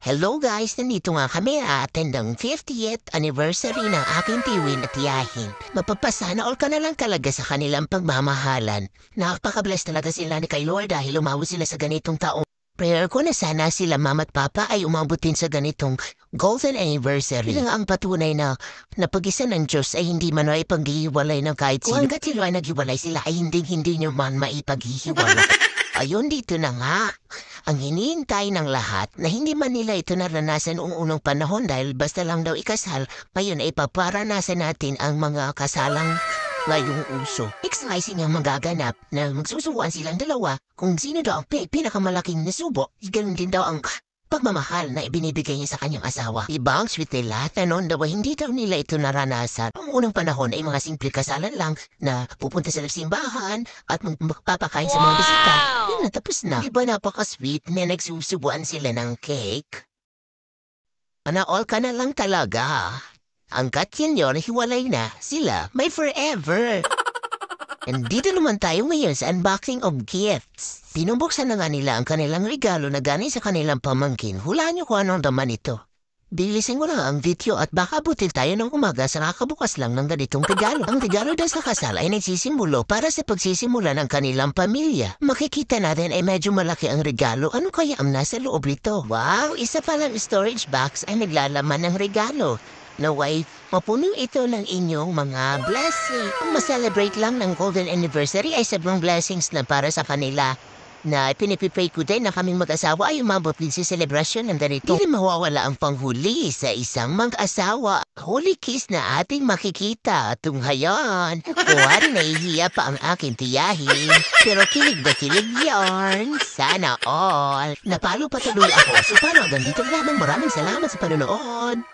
Hello guys, nandito nga kami attend ang 50th anniversary ng aking tiwin at tiyahin. Mapapasana all ka na lang talaga sa kanilang pagmamahalan. Nakapaka-bless talaga sila ni kay Lord dahil umabot sila sa ganitong taong. Prayer ko na sana sila mama at papa ay umabutin sa ganitong golden anniversary. Ilang ang patunay na napag-isa ng Diyos ay hindi man maipaghihiwalay ng kahit sino. Kung hanggat sila ay naghiwalay sila ay hindi nyo man maipaghihiwalay. Ayun dito na nga. Ang hinihintay ng lahat na hindi man nila ito naranasan noong unang panahon dahil basta lang daw ikasal, ngayon ay paparanasan natin ang mga kasalang ngayong uso. Exciting ang magaganap na magsusubuan silang dalawa kung sino daw ang pinakamalaking nasubo. Ganun din daw ang pagmamahal na ibinibigay niya sa kanyang asawa. Ibang sweet nila, tanon daw hindi daw nila ito naranasan. Ang unang panahon ay mga simple kasalan lang na pupunta sa simbahan at magpapakain sa mga bisita. Yun na, tapos na. Diba napaka-sweet na nagsusubuan sila ng cake? All ka na lang talaga. Ang katyan yun, hiwalay na. Sila, may forever. And dito naman tayo ngayon sa unboxing of gifts. Pinubuksan na nga nila ang kanilang regalo na galing sa kanilang pamangkin. Hulaan niyo kung anong laman ito. Bilisin ko lang ang video at baka butil tayo ng umaga sa nakabukas lang ng ganitong regalo. Ang regalo daw sa kasal ay nagsisimulo para sa pagsisimula ng kanilang pamilya. Makikita natin ay medyo malaki ang regalo. Ano kaya ang nasa loob nito? Wow, isa palang storage box ay naglalaman ng regalo. Naway, mapuno ito ng inyong mga blessing. Ang ma-celebrate lang ng golden anniversary ay sobrang blessings na para sa kanila. Na pinipipray ko din na kaming mag-asawa ay umabot din sa celebration ng ganito. Hindi mawawala ang panghuli sa isang mag-asawa. Holy kiss na ating makikita tunghayan. Kuwari nahihiya pa ang aking tiyahin. Pero kilig na kilig yarn. Sana all. Napalo patuloy ako. So paano hanggang dito lamang. Maraming salamat sa panonood.